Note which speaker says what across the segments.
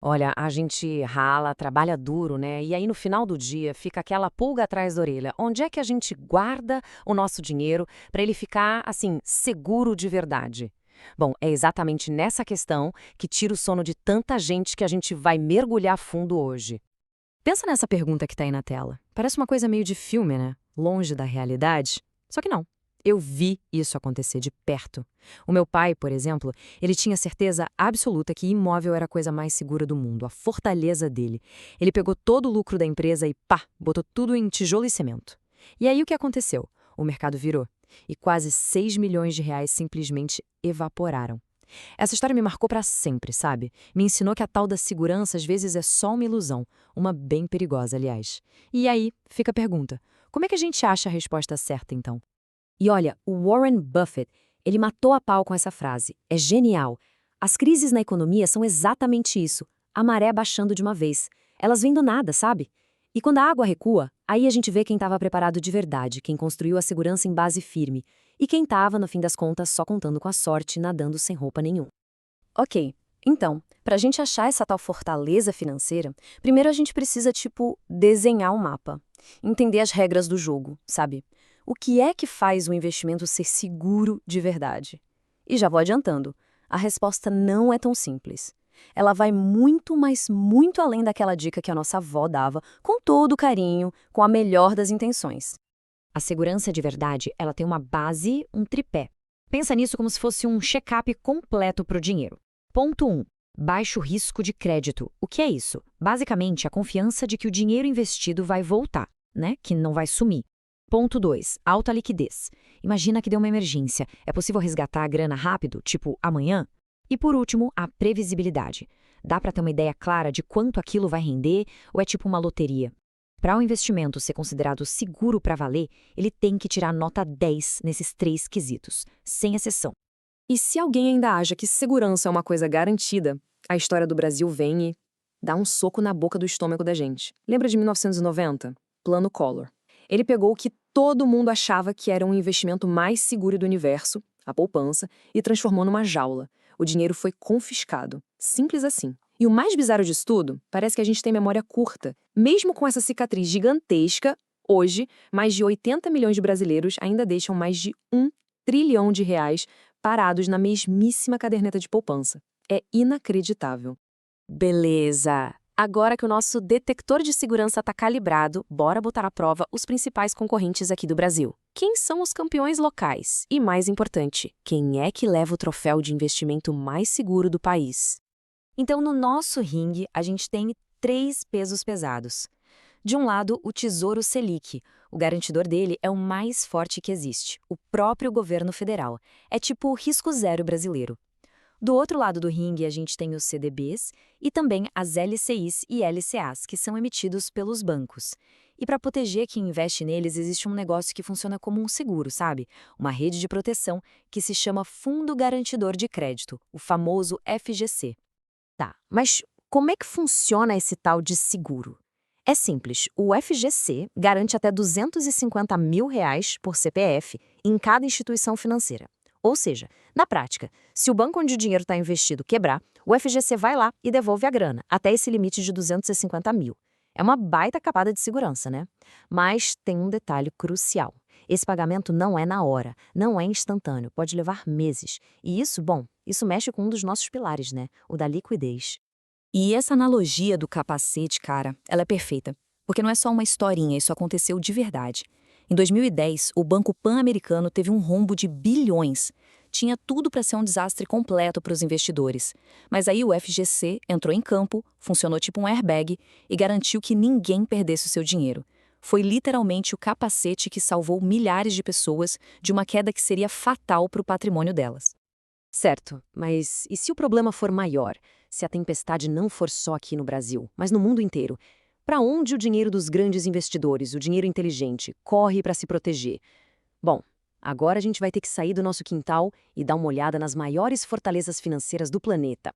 Speaker 1: Olha, a gente rala, trabalha duro, né? E aí no final do dia fica aquela pulga atrás da orelha. Onde é que a gente guarda o nosso dinheiro para ele ficar, assim, seguro de verdade? Bom, é exatamente nessa questão que tira o sono de tanta gente que a gente vai mergulhar fundo hoje. Pensa nessa pergunta que tá aí na tela. Parece uma coisa meio de filme, né? Longe da realidade. Só que não. Eu vi isso acontecer de perto. O meu pai, por exemplo, ele tinha certeza absoluta que imóvel era a coisa mais segura do mundo, a fortaleza dele. Ele pegou todo o lucro da empresa e pá, botou tudo em tijolo e cimento. E aí o que aconteceu? O mercado virou. E quase 6 milhões de reais simplesmente evaporaram. Essa história me marcou pra sempre, sabe? Me ensinou que a tal da segurança às vezes é só uma ilusão, uma bem perigosa, aliás. E aí, fica a pergunta: como é que a gente acha a resposta certa, então? E olha, o Warren Buffett, ele matou a pau com essa frase. É genial. As crises na economia são exatamente isso. A maré baixando de uma vez. Elas vêm do nada, sabe? E quando a água recua, aí a gente vê quem estava preparado de verdade, quem construiu a segurança em base firme, e quem estava, no fim das contas, só contando com a sorte, nadando sem roupa nenhuma. Ok, então, para a gente achar essa tal fortaleza financeira, primeiro a gente precisa, tipo, desenhar um mapa. Entender as regras do jogo, sabe? O que é que faz o investimento ser seguro de verdade? E já vou adiantando, a resposta não é tão simples. Ela vai muito, mas muito além daquela dica que a nossa avó dava, com todo o carinho, com a melhor das intenções. A segurança de verdade, ela tem uma base, um tripé. Pensa nisso como se fosse um check-up completo para o dinheiro. Ponto 1. Baixo risco de crédito. O que é isso? Basicamente, a confiança de que o dinheiro investido vai voltar, né? Que não vai sumir. Ponto 2. Alta liquidez. Imagina que deu uma emergência. É possível resgatar a grana rápido, tipo amanhã? E por último, a previsibilidade. Dá para ter uma ideia clara de quanto aquilo vai render ou é tipo uma loteria? Para o investimento ser considerado seguro para valer, ele tem que tirar nota 10 nesses três quesitos, sem exceção. E se alguém ainda acha que segurança é uma coisa garantida, a história do Brasil vem e dá um soco na boca do estômago da gente. Lembra de 1990? Plano Collor. Ele pegou o que todo mundo achava que era um investimento mais seguro do universo, a poupança, e transformou numa jaula. O dinheiro foi confiscado. Simples assim. E o mais bizarro disso tudo, parece que a gente tem memória curta. Mesmo com essa cicatriz gigantesca, hoje, mais de 80 milhões de brasileiros ainda deixam mais de 1 trilhão de reais parados na mesmíssima caderneta de poupança. É inacreditável. Beleza! Agora que o nosso detector de segurança está calibrado, bora botar à prova os principais concorrentes aqui do Brasil. Quem são os campeões locais? E mais importante, quem é que leva o troféu de investimento mais seguro do país? Então, no nosso ringue, a gente tem três pesos pesados. De um lado, o Tesouro Selic. O garantidor dele é o mais forte que existe, o próprio governo federal. É tipo o risco zero brasileiro. Do outro lado do ringue, a gente tem os CDBs e também as LCIs e LCAs, que são emitidos pelos bancos. E para proteger quem investe neles, existe um negócio que funciona como um seguro, sabe? Uma rede de proteção que se chama Fundo Garantidor de Crédito, o famoso FGC. Tá, mas como é que funciona esse tal de seguro? É simples, o FGC garante até R$ 250 mil por CPF em cada instituição financeira. Ou seja, na prática, se o banco onde o dinheiro está investido quebrar, o FGC vai lá e devolve a grana, até esse limite de 250 mil. É uma baita capada de segurança, né? Mas tem um detalhe crucial. Esse pagamento não é na hora, não é instantâneo, pode levar meses. E isso, bom, isso mexe com um dos nossos pilares, né? O da liquidez. E essa analogia do capacete, cara, ela é perfeita. Porque não é só uma historinha, isso aconteceu de verdade. Em 2010, o Banco Pan-Americano teve um rombo de bilhões. Tinha tudo para ser um desastre completo para os investidores. Mas aí o FGC entrou em campo, funcionou tipo um airbag e garantiu que ninguém perdesse o seu dinheiro. Foi literalmente o capacete que salvou milhares de pessoas de uma queda que seria fatal para o patrimônio delas. Certo, mas e se o problema for maior? Se a tempestade não for só aqui no Brasil, mas no mundo inteiro? Para onde o dinheiro dos grandes investidores, o dinheiro inteligente, corre para se proteger? Bom, agora a gente vai ter que sair do nosso quintal e dar uma olhada nas maiores fortalezas financeiras do planeta.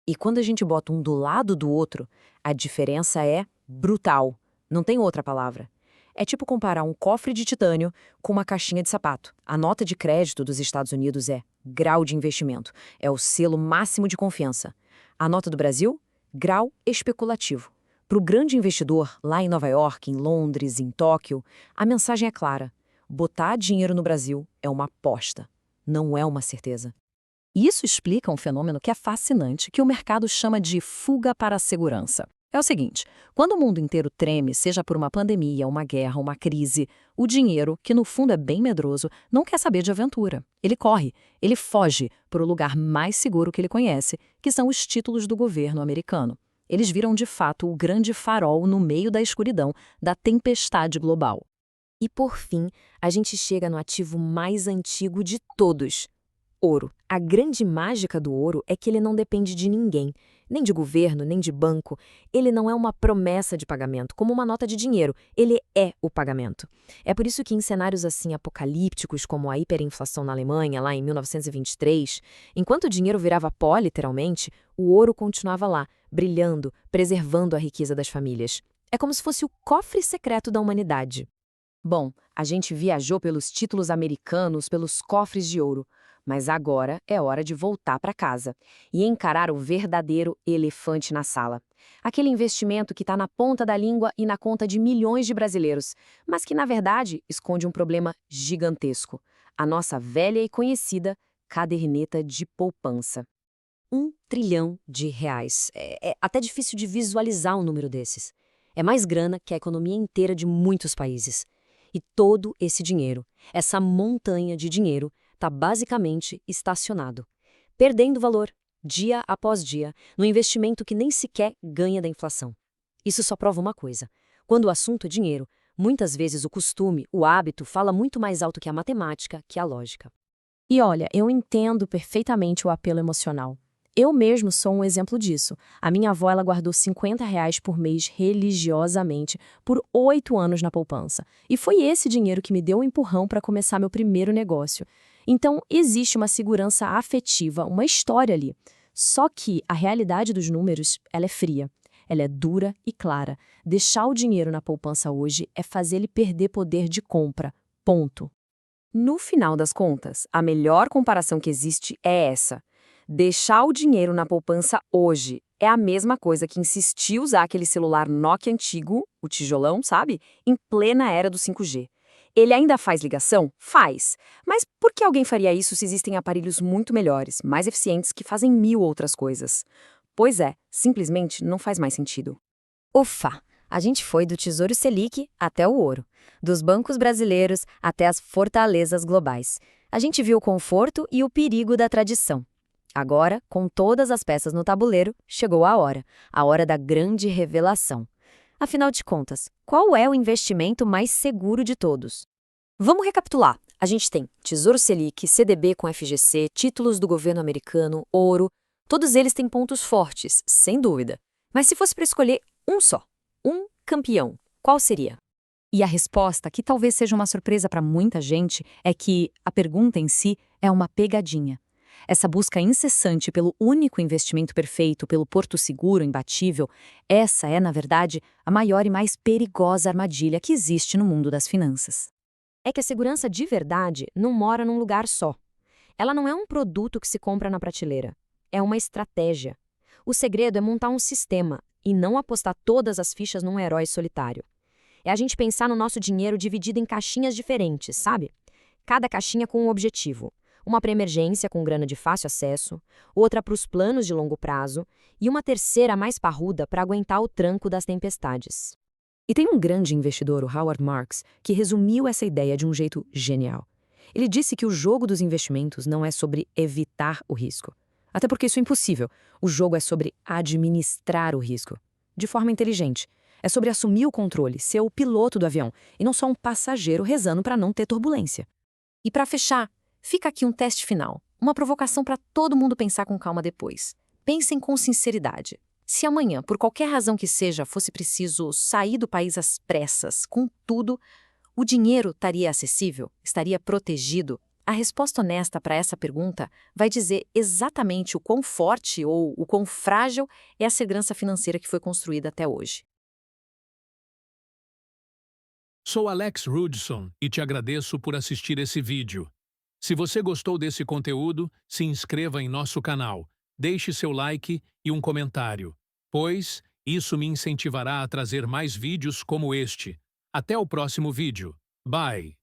Speaker 1: E quando a gente bota um do lado do outro, a diferença é brutal. Não tem outra palavra. É tipo comparar um cofre de titânio com uma caixinha de sapato. A nota de crédito dos Estados Unidos é grau de investimento. É o selo máximo de confiança. A nota do Brasil? Grau especulativo. Para o grande investidor, lá em Nova York, em Londres, em Tóquio, a mensagem é clara. Botar dinheiro no Brasil é uma aposta, não é uma certeza. E isso explica um fenômeno que é fascinante, que o mercado chama de fuga para a segurança. É o seguinte, quando o mundo inteiro treme, seja por uma pandemia, uma guerra, uma crise, o dinheiro, que no fundo é bem medroso, não quer saber de aventura. Ele corre, ele foge para o lugar mais seguro que ele conhece, que são os títulos do governo americano. Eles viram de fato o grande farol no meio da escuridão, da tempestade global. E por fim, a gente chega no ativo mais antigo de todos: ouro. A grande mágica do ouro é que ele não depende de ninguém, nem de governo, nem de banco. Ele não é uma promessa de pagamento, como uma nota de dinheiro. Ele é o pagamento. É por isso que em cenários assim apocalípticos, como a hiperinflação na Alemanha, lá em 1923, enquanto o dinheiro virava pó, literalmente, o ouro continuava lá, brilhando, preservando a riqueza das famílias. É como se fosse o cofre secreto da humanidade. Bom, a gente viajou pelos títulos americanos, pelos cofres de ouro. Mas agora é hora de voltar para casa e encarar o verdadeiro elefante na sala. Aquele investimento que está na ponta da língua e na conta de milhões de brasileiros, mas que, na verdade, esconde um problema gigantesco: a nossa velha e conhecida caderneta de poupança. R$ 1 trilhão. É até difícil de visualizar um número desses. É mais grana que a economia inteira de muitos países. E todo esse dinheiro, essa montanha de dinheiro, está basicamente estacionado, perdendo valor, dia após dia, no investimento que nem sequer ganha da inflação. Isso só prova uma coisa: quando o assunto é dinheiro, muitas vezes o costume, o hábito, fala muito mais alto que a matemática, que a lógica. E olha, eu entendo perfeitamente o apelo emocional. Eu mesmo sou um exemplo disso. A minha avó, ela guardou R$ 50 por mês religiosamente por 8 anos na poupança. E foi esse dinheiro que me deu um empurrão para começar meu primeiro negócio. Então, existe uma segurança afetiva, uma história ali. Só que a realidade dos números, ela é fria. Ela é dura e clara. Deixar o dinheiro na poupança hoje é fazer ele perder poder de compra. Ponto. No final das contas, a melhor comparação que existe é essa. Deixar o dinheiro na poupança hoje é a mesma coisa que insistir usar aquele celular Nokia antigo, o tijolão, sabe? Em plena era do 5G. Ele ainda faz ligação? Faz. Mas por que alguém faria isso se existem aparelhos muito melhores, mais eficientes, que fazem 1000 outras coisas? Pois é, simplesmente não faz mais sentido. Ufa! A gente foi do Tesouro Selic até o ouro, dos bancos brasileiros até as fortalezas globais. A gente viu o conforto e o perigo da tradição. Agora, com todas as peças no tabuleiro, chegou a hora da grande revelação. Afinal de contas, qual é o investimento mais seguro de todos? Vamos recapitular. A gente tem Tesouro Selic, CDB com FGC, títulos do governo americano, ouro. Todos eles têm pontos fortes, sem dúvida. Mas se fosse para escolher um só, um campeão, qual seria? E a resposta, que talvez seja uma surpresa para muita gente, é que a pergunta em si é uma pegadinha. Essa busca incessante pelo único investimento perfeito, pelo porto seguro, imbatível, essa é, na verdade, a maior e mais perigosa armadilha que existe no mundo das finanças. É que a segurança de verdade não mora num lugar só. Ela não é um produto que se compra na prateleira. É uma estratégia. O segredo é montar um sistema e não apostar todas as fichas num herói solitário. É a gente pensar no nosso dinheiro dividido em caixinhas diferentes, sabe? Cada caixinha com um objetivo. Uma para emergência com grana de fácil acesso, outra para os planos de longo prazo e uma terceira mais parruda para aguentar o tranco das tempestades. E tem um grande investidor, o Howard Marks, que resumiu essa ideia de um jeito genial. Ele disse que o jogo dos investimentos não é sobre evitar o risco. Até porque isso é impossível. O jogo é sobre administrar o risco, de forma inteligente. É sobre assumir o controle, ser o piloto do avião, e não só um passageiro rezando para não ter turbulência. E para fechar, fica aqui um teste final, uma provocação para todo mundo pensar com calma depois. Pensem com sinceridade. Se amanhã, por qualquer razão que seja, fosse preciso sair do país às pressas, com tudo, o dinheiro estaria acessível? Estaria protegido? A resposta honesta para essa pergunta vai dizer exatamente o quão forte ou o quão frágil é a segurança financeira que foi construída até hoje.
Speaker 2: Sou Alex Rudson e te agradeço por assistir esse vídeo. Se você gostou desse conteúdo, se inscreva em nosso canal, deixe seu like e um comentário. pois isso me incentivará a trazer mais vídeos como este. Até o próximo vídeo. Bye!